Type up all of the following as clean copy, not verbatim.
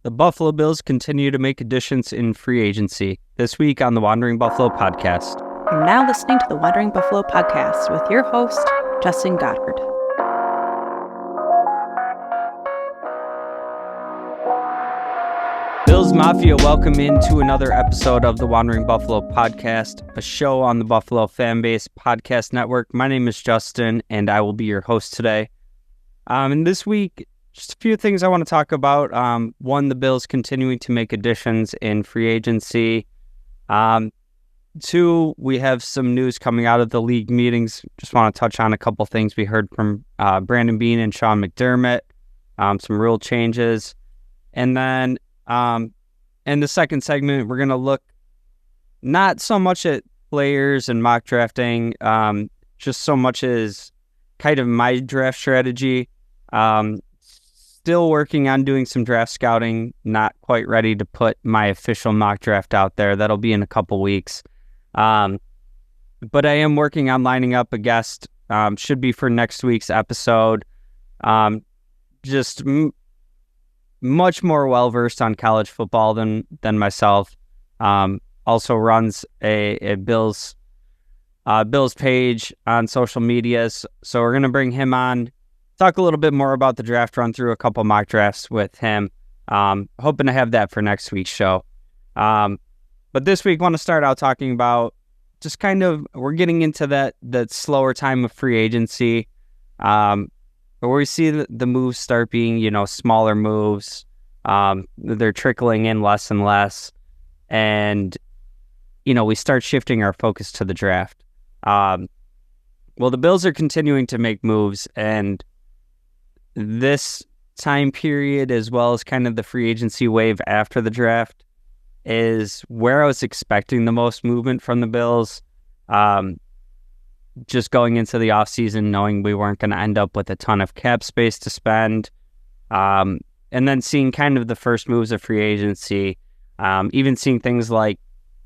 The Buffalo Bills continue to make additions in free agency. This week on the Wandering Buffalo podcast. You're now listening to the Wandering Buffalo podcast with your host, Justin Goddard. Bills Mafia, welcome into another episode of the Wandering Buffalo podcast, a show on the Buffalo FamBase podcast network. My name is Justin, and I will be your host today. And this week, just a few things I want to talk about. One, the Bills continuing to make additions in free agency. Two, we have some news coming out of the league meetings. Just want to touch on a couple things we heard from Brandon Beane and Sean McDermott. Some rule changes. And then in the second segment, we're going to look not so much at players and mock drafting, just so much as kind of my draft strategy. Still working on doing some draft scouting, not quite ready to put my official mock draft out there. That'll be in a couple weeks. But I am working on lining up a guest, should be for next week's episode. Much more well-versed on college football than myself. Also runs a Bills page on social medias. So we're going to bring him on, talk a little bit more about the draft, run through a couple mock drafts with him. Hoping to have that for next week's show. But this week, I want to start out talking about just kind of, we're getting into that slower time of free agency, where we see the moves start being, smaller moves. They're trickling in less and less. And, we start shifting our focus to the draft. Well, the Bills are continuing to make moves, and this time period, as well as kind of the free agency wave after the draft, is where I was expecting the most movement from the Bills. Just going into the offseason, knowing we weren't going to end up with a ton of cap space to spend. And then seeing kind of the first moves of free agency, even seeing things like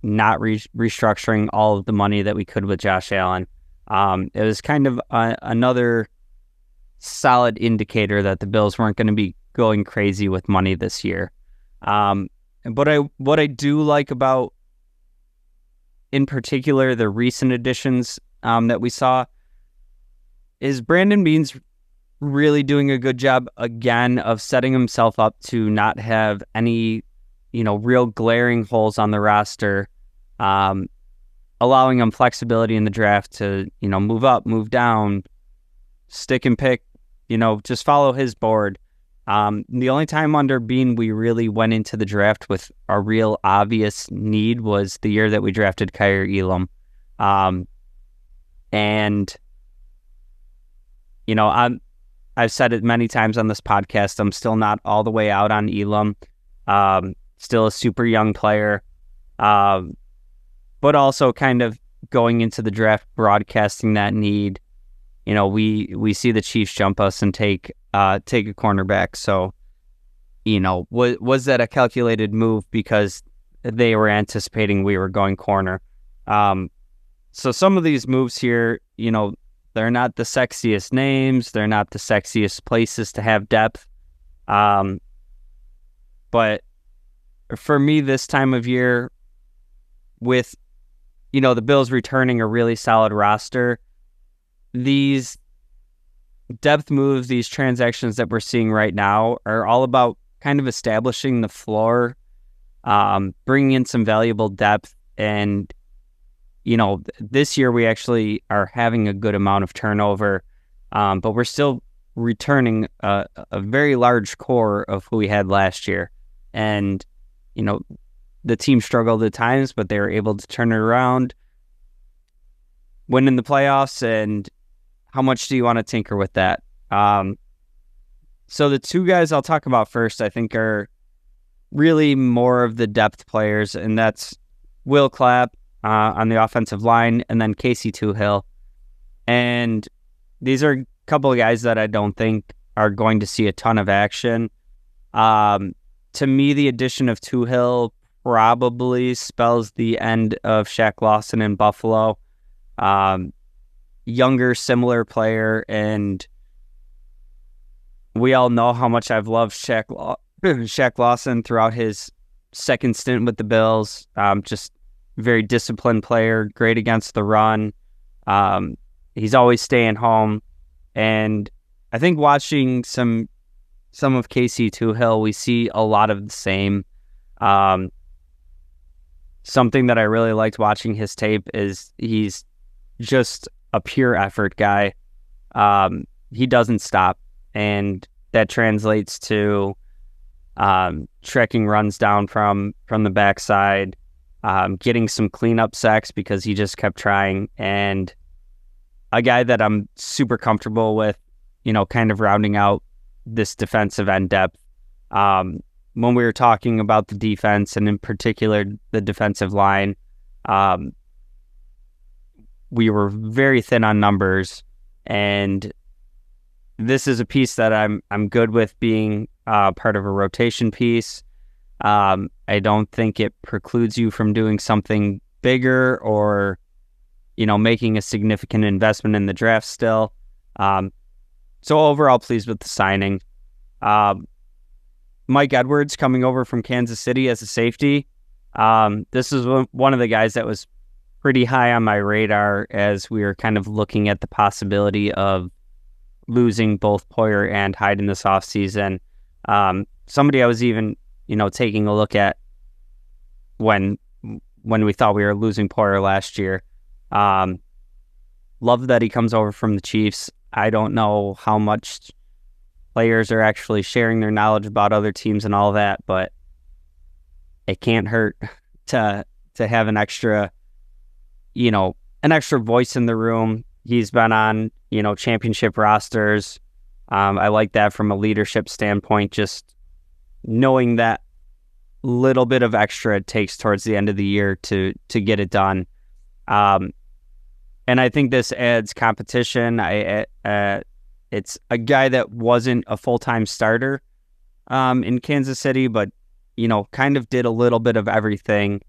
not restructuring all of the money that we could with Josh Allen. It was kind of another solid indicator that the Bills weren't going to be going crazy with money this year. But what I do like about, in particular, the recent additions that we saw is Brandon Beane's really doing a good job again of setting himself up to not have any, real glaring holes on the roster, allowing him flexibility in the draft to, move up, move down, stick and pick, just follow his board. The only time under Beane we really went into the draft with a real obvious need was the year that we drafted Kaiir Elam. And, I've said it many times on this podcast, I'm still not all the way out on Elam. Still a super young player. But also kind of going into the draft, broadcasting that need. We see the Chiefs jump us and take a cornerback. So, was that a calculated move because they were anticipating we were going corner? So some of these moves here, they're not the sexiest names. They're not the sexiest places to have depth. But for me, this time of year, with, the Bills returning a really solid roster, these depth moves, these transactions that we're seeing right now are all about kind of establishing the floor, bringing in some valuable depth. And, this year we actually are having a good amount of turnover, but we're still returning a very large core of who we had last year. And, the team struggled at times, but they were able to turn it around, win in the playoffs. And how much do you want to tinker with that? So the two guys I'll talk about first, I think, are really more of the depth players, and that's Will Clapp on the offensive line, and then Casey Toohill. And these are a couple of guys that I don't think are going to see a ton of action. To me, the addition of Toohill probably spells the end of Shaq Lawson in Buffalo. Younger, similar player, and we all know how much I've loved Shaq Shaq Lawson throughout his second stint with the Bills. Just very disciplined player, great against the run. He's always staying home. And I think watching some of KC Toohill, we see a lot of the same. Something that I really liked watching his tape is he's just a pure effort guy. He doesn't stop, and that translates to trekking runs down from the backside, getting some cleanup sacks because he just kept trying, and a guy that I'm super comfortable with, kind of rounding out this defensive end depth. When we were talking about the defense, and in particular the defensive line, we were very thin on numbers, and this is a piece that I'm good with being part of a rotation piece. I don't think it precludes you from doing something bigger or, making a significant investment in the draft still. So overall, pleased with the signing. Mike Edwards coming over from Kansas City as a safety. This is one of the guys that was pretty high on my radar as we were kind of looking at the possibility of losing both Poyer and Hyde in this offseason. Somebody I was even, taking a look at when we thought we were losing Poyer last year. Love that he comes over from the Chiefs. I don't know how much players are actually sharing their knowledge about other teams and all that, but it can't hurt to have an extra voice in the room. He's been on, championship rosters. I like that from a leadership standpoint, just knowing that little bit of extra it takes towards the end of the year to get it done. And I think this adds competition. It's a guy that wasn't a full-time starter in Kansas City, but, kind of did a little bit of everything.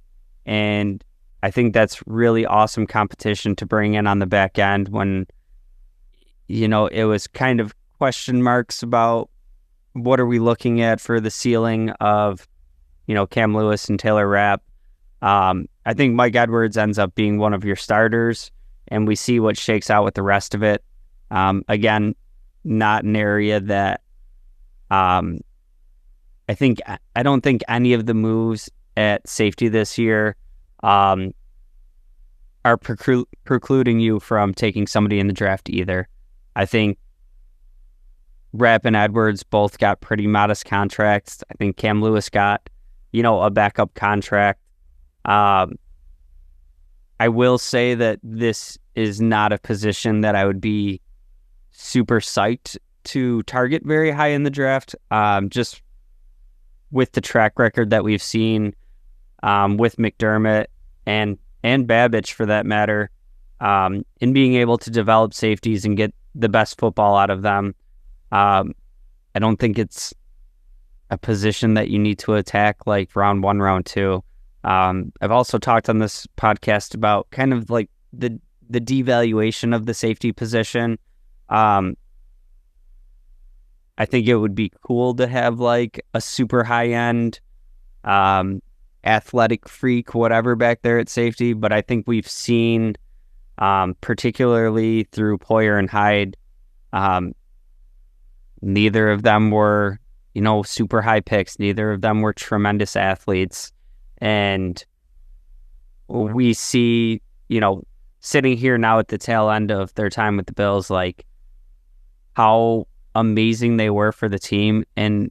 And I think that's really awesome competition to bring in on the back end when, it was kind of question marks about what are we looking at for the ceiling of, Cam Lewis and Taylor Rapp. I think Mike Edwards ends up being one of your starters, and we see what shakes out with the rest of it. Again, not an area that I don't think any of the moves at safety this year are precluding you from taking somebody in the draft either. I think Rapp and Edwards both got pretty modest contracts. I think Cam Lewis got, a backup contract. I will say that this is not a position that I would be super psyched to target very high in the draft. Just with the track record that we've seen with McDermott and Babich for that matter, in being able to develop safeties and get the best football out of them. I don't think it's a position that you need to attack like round 1, round 2. I've also talked on this podcast about kind of like the devaluation of the safety position. I think it would be cool to have like a super high end, athletic freak, whatever back there at safety. But I think we've seen, particularly through Poyer and Hyde, neither of them were, super high picks. Neither of them were tremendous athletes. And we see, sitting here now at the tail end of their time with the Bills, like how amazing they were for the team. And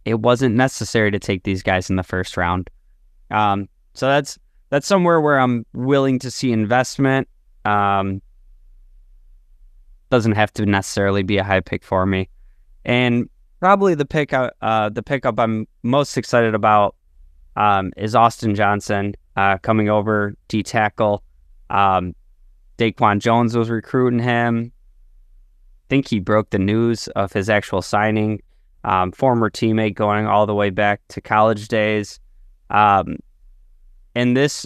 it wasn't necessary to take these guys in the first round. So that's somewhere where I'm willing to see investment. Doesn't have to necessarily be a high pick for me. And probably the pickup I'm most excited about is Austin Johnson coming over D tackle. Daquan Jones was recruiting him. I think he broke the news of his actual signing. Former teammate going all the way back to college days. And this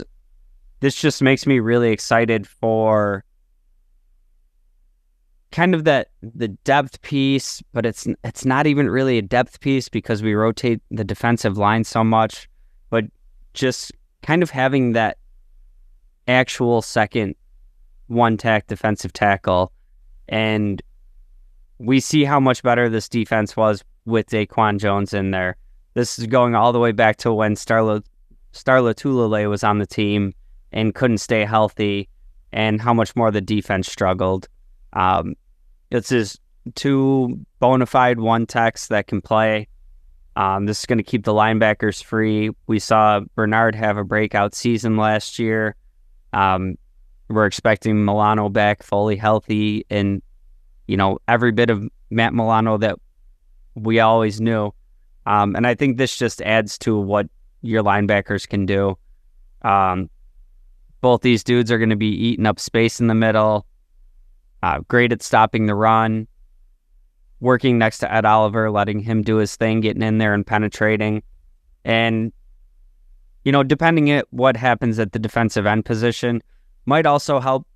just makes me really excited for kind of the depth piece, but it's not even really a depth piece because we rotate the defensive line so much, but just kind of having that actual second one-tack defensive tackle. And we see how much better this defense was with Daquan Jones in there. This is going all the way back to when Star Lotulelei was on the team and couldn't stay healthy, and how much more the defense struggled. This is two bona fide one-techs that can play. This is going to keep the linebackers free. We saw Bernard have a breakout season last year. We're expecting Milano back fully healthy, and every bit of Matt Milano that we always knew. And I think this just adds to what your linebackers can do. Both these dudes are going to be eating up space in the middle. Great at stopping the run. Working next to Ed Oliver, letting him do his thing, getting in there and penetrating. And, depending on what happens at the defensive end position, might also help,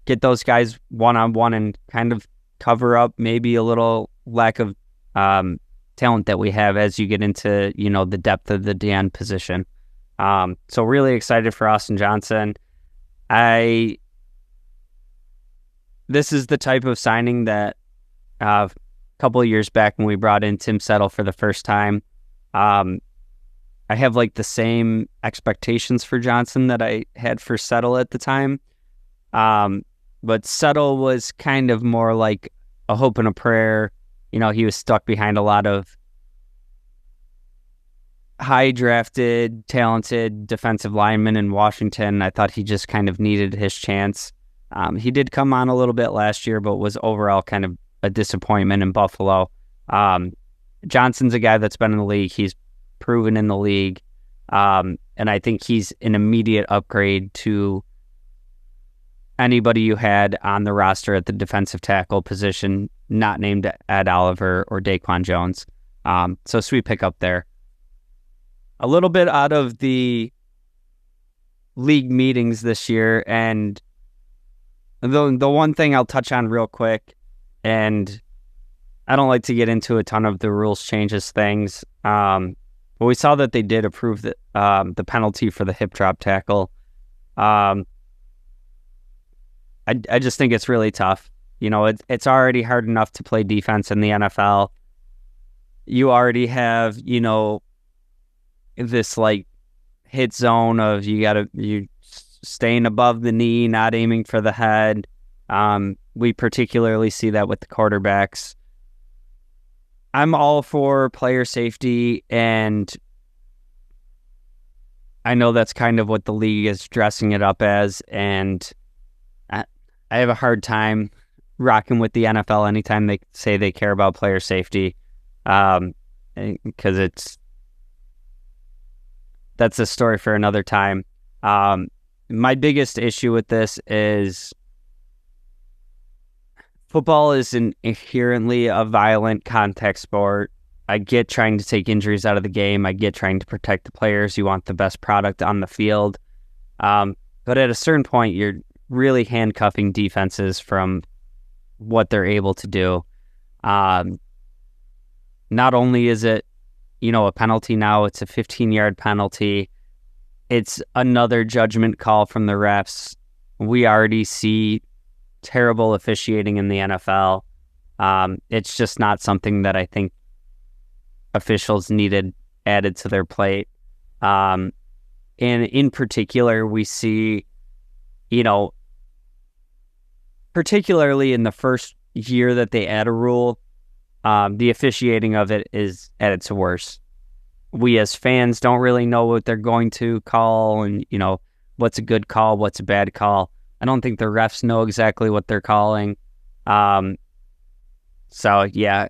get those guys one-on-one and kind of cover up maybe a little lack of talent that we have as you get into, the depth of the DN position. So really excited for Austin Johnson. This is the type of signing that a couple of years back when we brought in Tim Settle for the first time, I have the same expectations for Johnson that I had for Settle at the time. But Settle was kind of more like a hope and a prayer. He was stuck behind a lot of high drafted, talented defensive linemen in Washington. I thought he just kind of needed his chance. He did come on a little bit last year, but was overall kind of a disappointment in Buffalo. Johnson's a guy that's been in the league. He's proven in the league. And I think he's an immediate upgrade to anybody you had on the roster at the defensive tackle position, not named Ed Oliver or Daquan Jones. So sweet pickup there. A little bit out of the league meetings this year, and the one thing I'll touch on real quick, and I don't like to get into a ton of the rules changes things, but we saw that they did approve the penalty for the hip drop tackle. I just think it's really tough. It's already hard enough to play defense in the NFL. You already have, this hit zone of you staying above the knee, not aiming for the head. We particularly see that with the quarterbacks. I'm all for player safety, and I know that's kind of what the league is dressing it up as, and I have a hard time rocking with the NFL anytime they say they care about player safety, because that's a story for another time. My biggest issue with this is football is inherently a violent contact sport. I get trying to take injuries out of the game. I get trying to protect the players. You want the best product on the field. But at a certain point, you're really handcuffing defenses from what they're able to do. Not only is it, a penalty now, it's a 15-yard penalty. It's another judgment call from the refs. We already see terrible officiating in the NFL. It's just not something that I think officials needed added to their plate. And in particular, we see, particularly in the first year that they add a rule, the officiating of it is at its worst. We as fans don't really know what they're going to call, and what's a good call, what's a bad call. I don't think the refs know exactly what they're calling. So yeah,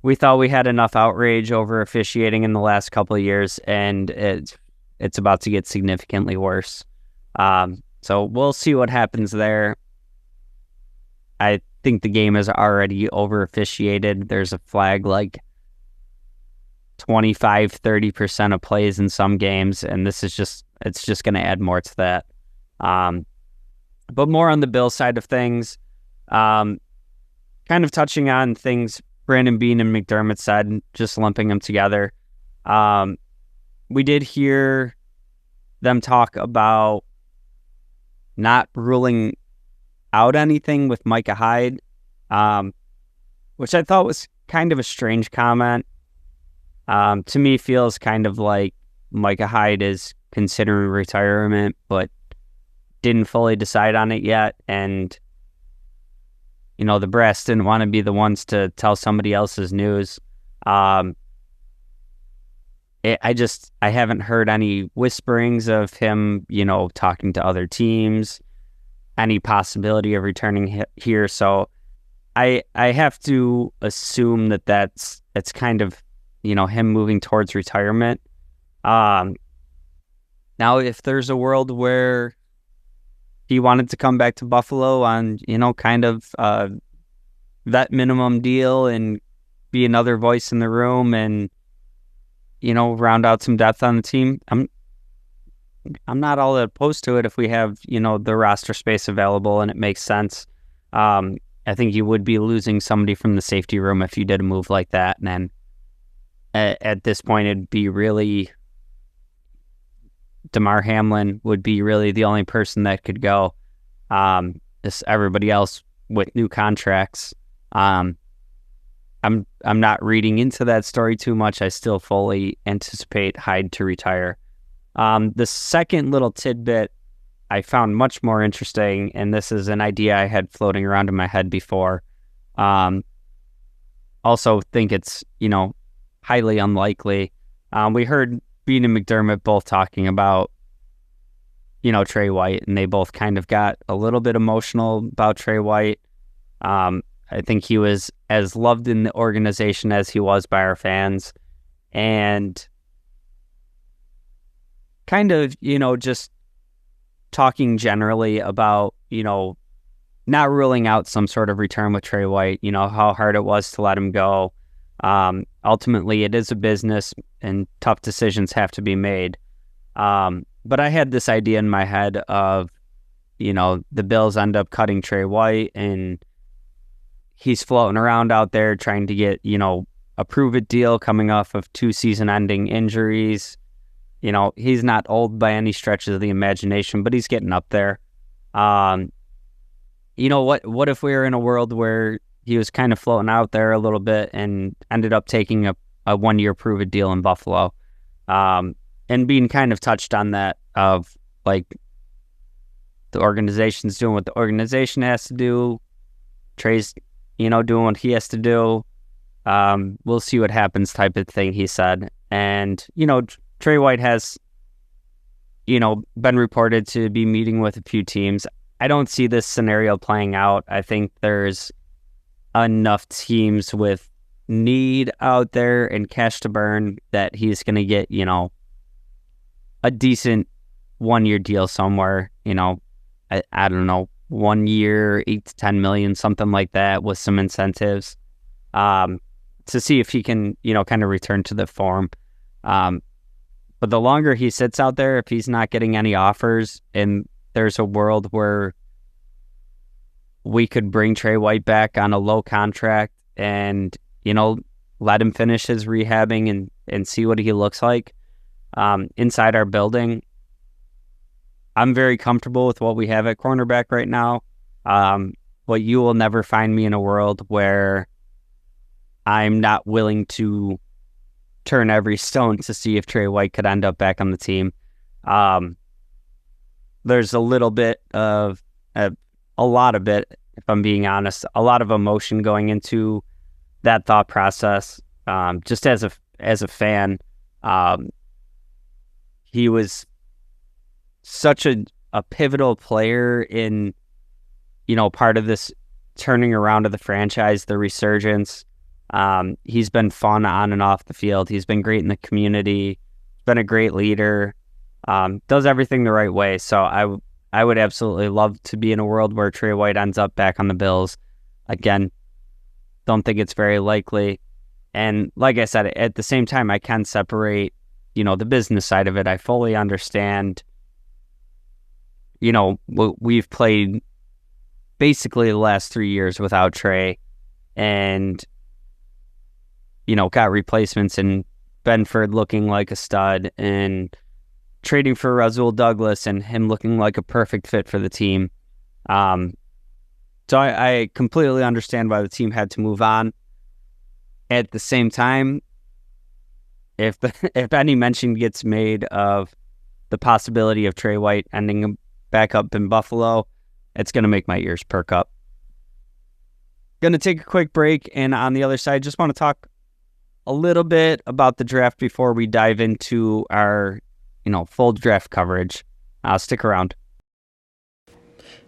we thought we had enough outrage over officiating in the last couple of years, and it's about to get significantly worse. So we'll see what happens there. I think the game is already over officiated. There's a flag 25-30% of plays in some games, and it's just going to add more to that. But more on the Bills side of things, Kind of touching on things Brandon Beane and McDermott said, just lumping them together. We did hear them talk about not ruling out anything with Micah Hyde, which I thought was kind of a strange comment. To me, feels kind of like Micah Hyde is considering retirement, but didn't fully decide on it yet. And, the brass didn't want to be the ones to tell somebody else's news. I haven't heard any whisperings of him, talking to other teams, any possibility of returning here. So I have to assume that that's kind of, him moving towards retirement. Now, if there's a world where he wanted to come back to Buffalo on, kind of vet minimum deal and be another voice in the room and, round out some depth on the team, I'm not all that opposed to it if we have, the roster space available and it makes sense. I think you would be losing somebody from the safety room if you did a move like that. And then at this point, it'd be really Damar Hamlin would be really the only person that could go. Everybody else with new contracts. I'm not reading into that story too much. I still fully anticipate Hyde to retire. The second little tidbit I found much more interesting, and this is an idea I had floating around in my head before. Also think it's, highly unlikely. We heard Beane and McDermott both talking about, Trey White, and they both kind of got a little bit emotional about Trey White. I think he was as loved in the organization as he was by our fans. And kind of, just talking generally about, not ruling out some sort of return with Trey White, how hard it was to let him go. Ultimately, it is a business and tough decisions have to be made. But I had this idea in my head of, the Bills end up cutting Trey White and he's floating around out there trying to get, a prove-it deal coming off of 2 season-ending injuries. He's not old by any stretch of the imagination, but he's getting up there. What if we were in a world where he was kind of floating out there a little bit and ended up taking a 1-year prove-it deal in Buffalo? And being kind of touched on that of, like, the organization's doing what the organization has to do. Trey's, doing what he has to do. We'll see what happens type of thing, he said. And, Trey White has, been reported to be meeting with a few teams. I don't see this scenario playing out. I think there's enough teams with need out there and cash to burn that he's going to get, a decent 1-year deal somewhere, I don't know, 1 year, 8 to 10 million, something like that with some incentives, to see if he can, kind of return to the form. But the longer he sits out there, if he's not getting any offers and there's a world where we could bring Trey White back on a low contract and, let him finish his rehabbing and see what he looks like inside our building. I'm very comfortable with what we have at cornerback right now. But you will never find me in a world where I'm not willing to turn every stone to see if Trey White could end up back on the team. There's a little bit of, a lot of it, if I'm being honest, a lot of emotion going into that thought process. Just as a fan, he was such a pivotal player in, part of this turning around of the franchise, the resurgence. He's been fun on and off the field. He's been great in the community, been a great leader, does everything the right way. So I would absolutely love to be in a world where Trey White ends up back on the Bills. Again, don't think it's very likely. And like I said, at the same time, I can separate, the business side of it. I fully understand, we've played basically the last 3 years without Trey, and got replacements in Benford looking like a stud, and trading for Rasul Douglas and him looking like a perfect fit for the team. So I completely understand why the team had to move on. At the same time, if any mention gets made of the possibility of Trey White ending back up in Buffalo, it's going to make my ears perk up. Going to take a quick break, and on the other side, just want to talk a little bit about the draft before we dive into our, full draft coverage. Stick around.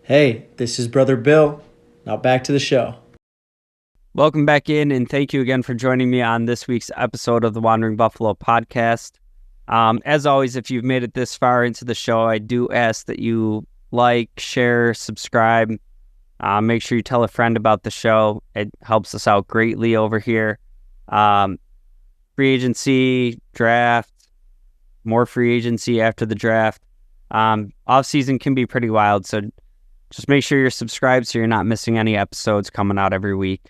Hey, this is Brother Bill. Now back to the show. Welcome back in, and thank you again for joining me on this week's episode of the Wandering Buffalo podcast. As always, if you've made it this far into the show, I do ask that you like, share, subscribe. Make sure you tell a friend about the show. It helps us out greatly over here. Free agency, draft, more free agency after the draft. Offseason can be pretty wild, so just make sure you're subscribed so you're not missing any episodes coming out every week.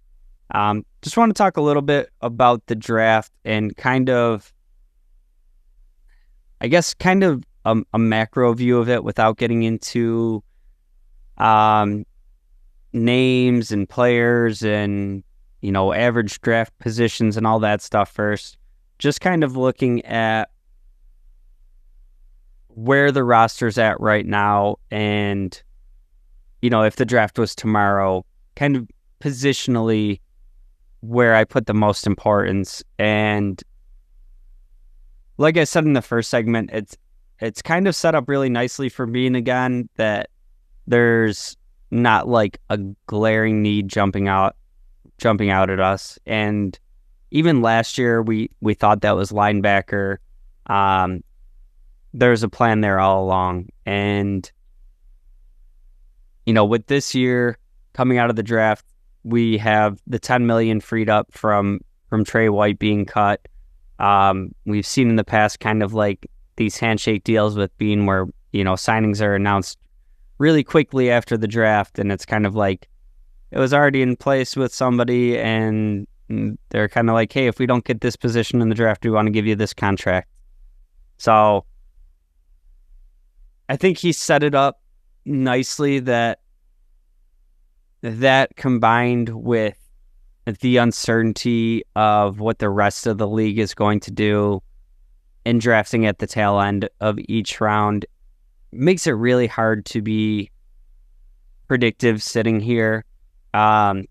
Just want to talk a little bit about the draft and kind of a macro view of it without getting into names and players and, average draft positions and all that stuff first. Just kind of looking at where the roster's at right now and, if the draft was tomorrow, kind of positionally where I put the most importance. And like I said in the first segment, it's kind of set up really nicely for Beane again, that there's not like a glaring need jumping out at us. And even last year, we thought that was linebacker. There's a plan there all along. And, with this year coming out of the draft, we have the $10 million freed up from Trey White being cut. We've seen in the past kind of like these handshake deals with Beane where, signings are announced really quickly after the draft, and it's kind of like it was already in place with somebody, and they're kind of like, hey, if we don't get this position in the draft, we want to give you this contract. So I think he set it up nicely that combined with the uncertainty of what the rest of the league is going to do in drafting at the tail end of each round makes it really hard to be predictive sitting here. It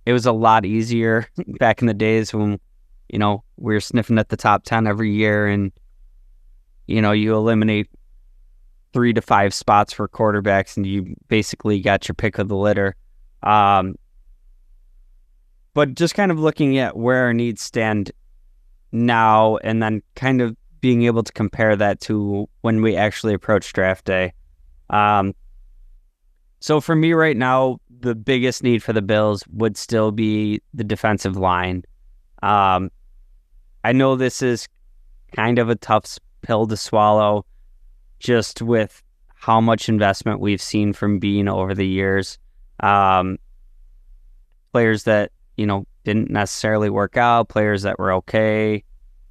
was a lot easier back in the days when, we were sniffing at the top 10 every year, and, you eliminate 3 to 5 spots for quarterbacks and you basically got your pick of the litter. But just kind of looking at where our needs stand now and then kind of being able to compare that to when we actually approach draft day. So for me right now, the biggest need for the Bills would still be the defensive line. I know this is kind of a tough pill to swallow just with how much investment we've seen from Beane over the years. Players that, didn't necessarily work out, players that were okay,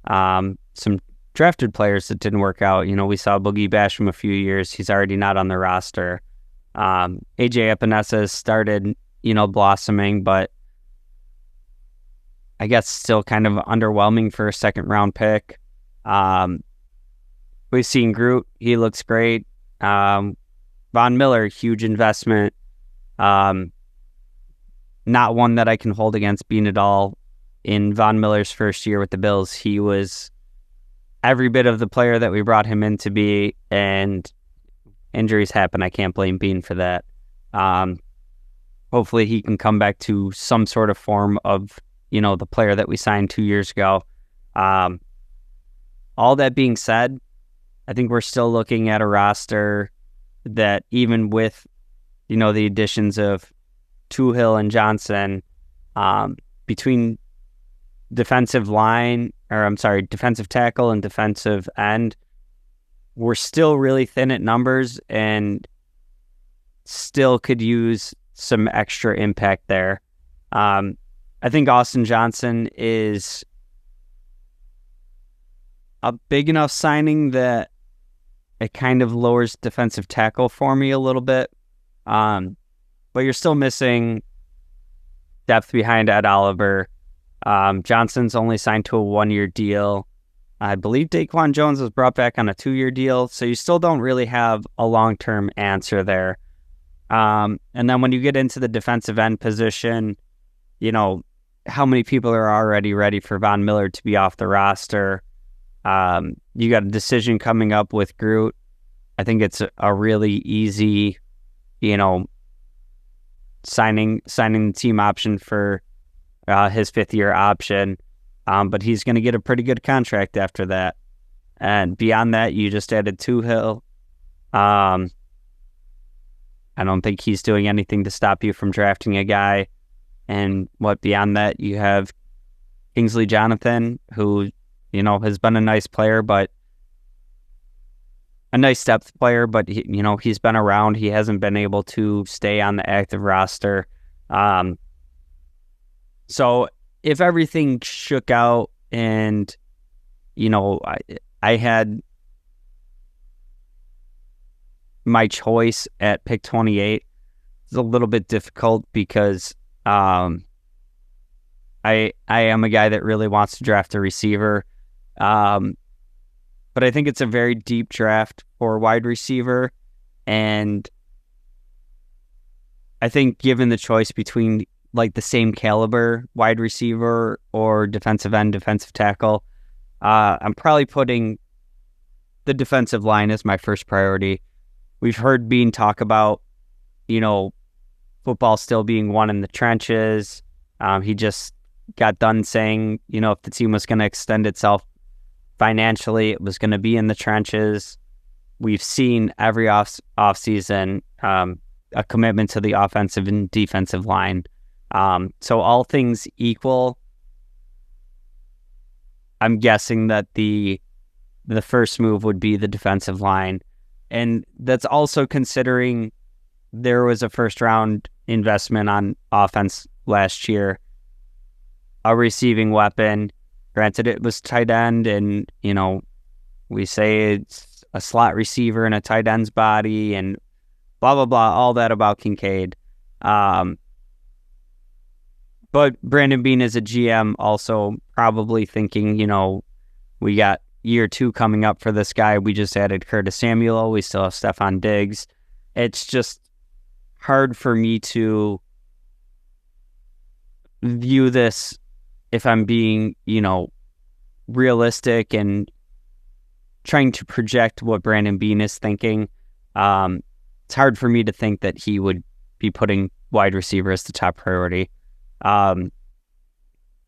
some drafted players that didn't work out. We saw Boogie Basham a few years. He's already not on the roster. AJ Epinesa has started, blossoming, but I guess still kind of underwhelming for a second-round pick. We've seen Groot. He looks great. Von Miller, huge investment. Not one that I can hold against Beane at all. In Von Miller's first year with the Bills, he was every bit of the player that we brought him in to be, and injuries happen. I can't blame Beane for that. Hopefully he can come back to some sort of form of, the player that we signed 2 years ago. All that being said, I think we're still looking at a roster that to with, the additions of Tuhill and Johnson, between defensive tackle and defensive end, we're still really thin at numbers, and still could use some extra impact there. I think Austin Johnson is a big enough signing that it kind of lowers defensive tackle for me a little bit. But you're still missing depth behind Ed Oliver. Johnson's only signed to a 1-year deal. I believe Daquan Jones was brought back on a 2-year deal, so you still don't really have a long-term answer there. And then when you get into the defensive end position, how many people are already ready for Von Miller to be off the roster? You got a decision coming up with Groot. I think it's a really easy, signing the team option for his 5th-year option. But he's going to get a pretty good contract after that. And beyond that, you just added Tuhill. I don't think he's doing anything to stop you from drafting a guy. And beyond that, you have Kingsley Jonathan, who, has been a nice player, but a nice depth player, but he's been around. He hasn't been able to stay on the active roster. So if everything shook out and, I had my choice at pick 28, it's a little bit difficult because I am a guy that really wants to draft a receiver. But I think it's a very deep draft for wide receiver. And I think given the choice between the same caliber wide receiver or defensive end, defensive tackle, I'm probably putting the defensive line as my first priority. We've heard Beane talk about, football still being won in the trenches. He just got done saying, if the team was going to extend itself financially, it was going to be in the trenches. We've seen every offseason a commitment to the offensive and defensive line. So all things equal, I'm guessing that the first move would be the defensive line. And that's also considering there was a first-round investment on offense last year, a receiving weapon. Granted, it was tight end, and, we say it's a slot receiver in a tight end's body, and blah, blah, blah, all that about Kincaid. But Brandon Beane as a GM also probably thinking, we got year 2 coming up for this guy. We just added Curtis Samuel. We still have Stephon Diggs. It's just hard for me to view this, if I'm being, realistic and trying to project what Brandon Beane is thinking. It's hard for me to think that he would be putting wide receiver as the top priority. I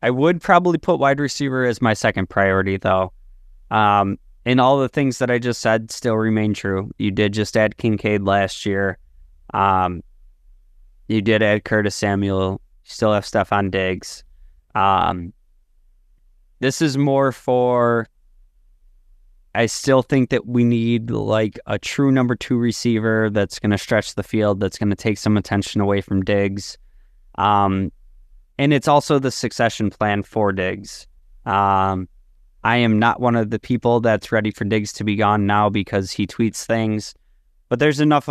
would probably put wide receiver as my second priority, though. And all the things that I just said still remain true. You did just add Kincaid last year. You did add Curtis Samuel. You still have Stephon Diggs. This is more for, I still think that we need a true number 2 receiver that's going to stretch the field, that's going to take some attention away from Diggs. And it's also the succession plan for Diggs. I am not one of the people that's ready for Diggs to be gone now because he tweets things, but there's enough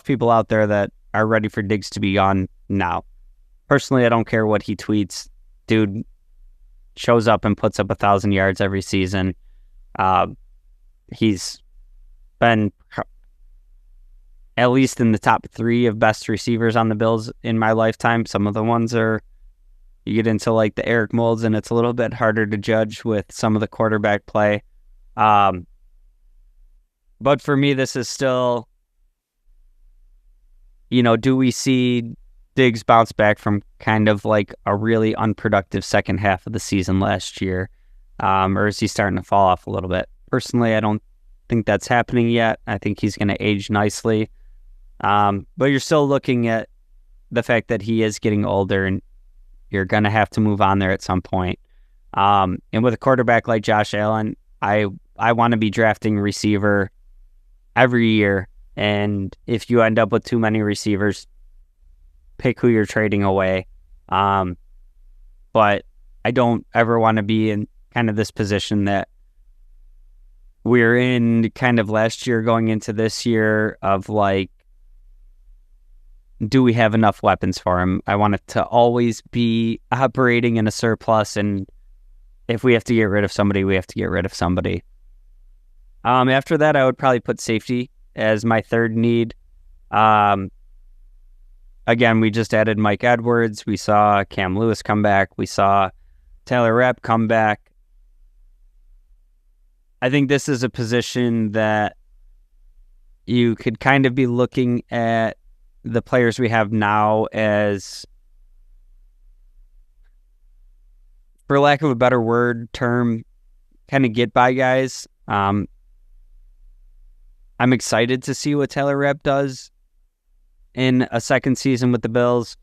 people out there that are ready for Diggs to be gone now. Personally, I don't care what he tweets. Dude shows up and puts up 1,000 yards every season. He's been at least in the top 3 of best receivers on the Bills in my lifetime. Some of the ones are, you get into the Eric Moulds, and it's a little bit harder to judge with some of the quarterback play. But for me, this is still, do we see Diggs bounce back from kind of a really unproductive second half of the season last year? Or is he starting to fall off a little bit? Personally, I don't think that's happening yet. I think he's going to age nicely. But you're still looking at the fact that he is getting older, and you're going to have to move on there at some point. And with a quarterback like Josh Allen, I want to be drafting receiver every year. And if you end up with too many receivers, pick who you're trading away. But I don't ever want to be in kind of this position that we're in kind of last year going into this year of like, do we have enough weapons for him? I want it to always be operating in a surplus, and if we have to get rid of somebody, we have to get rid of somebody. After that, I would probably put safety as my third need. Again, we just added Mike Edwards. We saw Cam Lewis come back. We saw Taylor Rapp come back. I think this is a position that you could kind of be looking at the players we have now as, for lack of a better term, kind of get by guys. I'm excited to see what Taylor Rapp does in a second season with the Bills.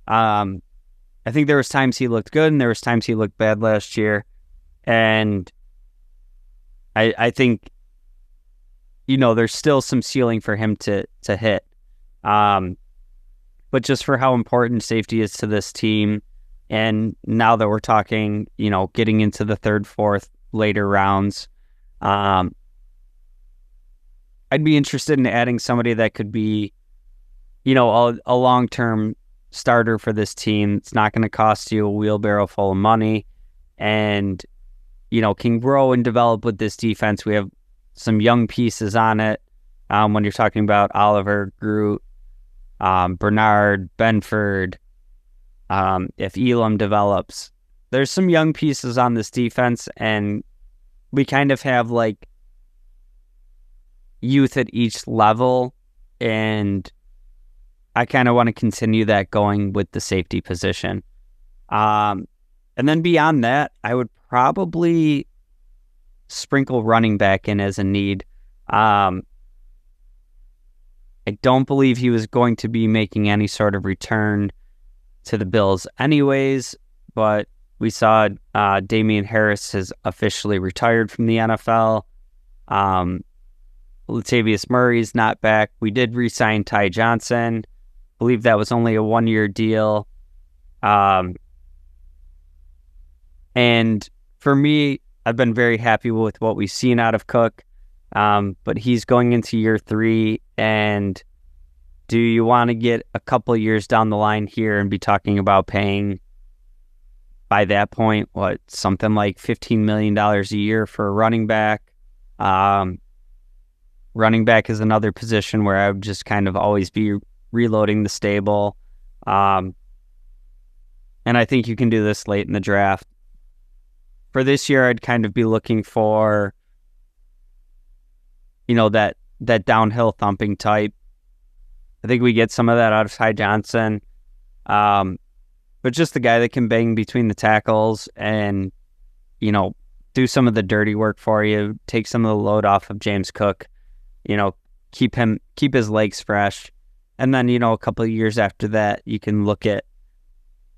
I think there was times he looked good and there was times he looked bad last year. And I think, there's still some ceiling for him to hit. But just for how important safety is to this team, and now that we're talking, getting into the third, fourth, later rounds, I'd be interested in adding somebody that could be, a long-term starter for this team. It's not going to cost you a wheelbarrow full of money, and, can grow and develop with this defense. We have some young pieces on it. When you're talking about Oliver, Groot, Bernard, Benford, if Elam develops, there's some young pieces on this defense, and we kind of have like youth at each level, and I kind of want to continue that going with the safety position. And then beyond that, I would probably sprinkle running back in as a need. I don't believe he was going to be making any sort of return to the Bills anyways, but we saw Damian Harris has officially retired from the NFL. Latavius Murray's not back. We did re-sign Ty Johnson. I believe that was only a 1-year deal. And for me, I've been very happy with what we've seen out of Cook. But he's going into year 3, and do you want to get a couple years down the line here and be talking about paying, by that point, something like $15 million a year for a running back? Running back is another position where I would just kind of always be reloading the stable. And I think you can do this late in the draft. For this year, I'd kind of be looking for, that downhill thumping type. I think we get some of that out of Ty Johnson. But just the guy that can bang between the tackles and, do some of the dirty work for you, take some of the load off of James Cook, keep his legs fresh. And then, a couple of years after that, you can look at,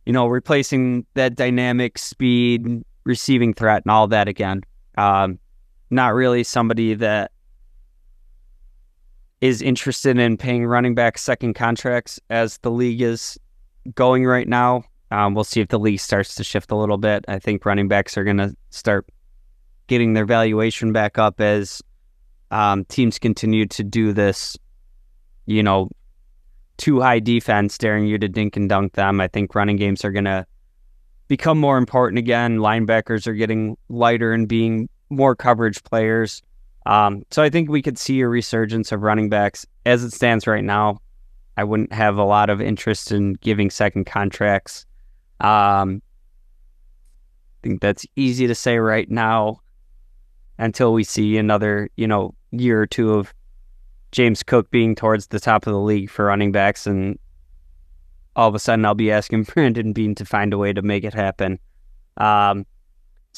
replacing that dynamic speed, receiving threat and all that again. Not really somebody that is interested in paying running back second contracts as the league is going right now. We'll see if the league starts to shift a little bit. I think running backs are going to start getting their valuation back up as teams continue to do this, too high defense, daring you to dink and dunk them. I think running games are going to become more important again. Linebackers are getting lighter and being more coverage players. So I think we could see a resurgence of running backs. As it stands right now, I wouldn't have a lot of interest in giving second contracts. I think that's easy to say right now until we see another, year or two of James Cook being towards the top of the league for running backs, and all of a sudden I'll be asking Brandon Beane to find a way to make it happen. So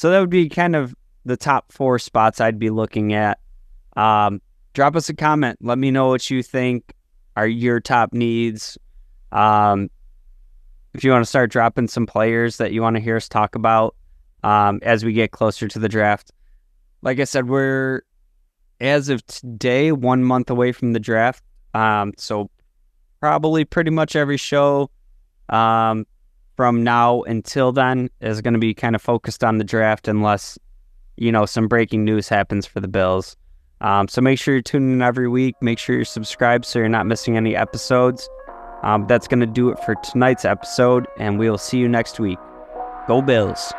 that would be kind of the top 4 spots I'd be looking at. Drop us a comment. Let me know what you think are your top needs. If you want to start dropping some players that you want to hear us talk about as we get closer to the draft. Like I said, we're as of today, 1 month away from the draft. So probably pretty much every show from now until then is going to be kind of focused on the draft unless, some breaking news happens for the Bills. So make sure you're tuning in every week. Make sure you're subscribed so you're not missing any episodes. That's going to do it for tonight's episode, and we'll see you next week. Go Bills.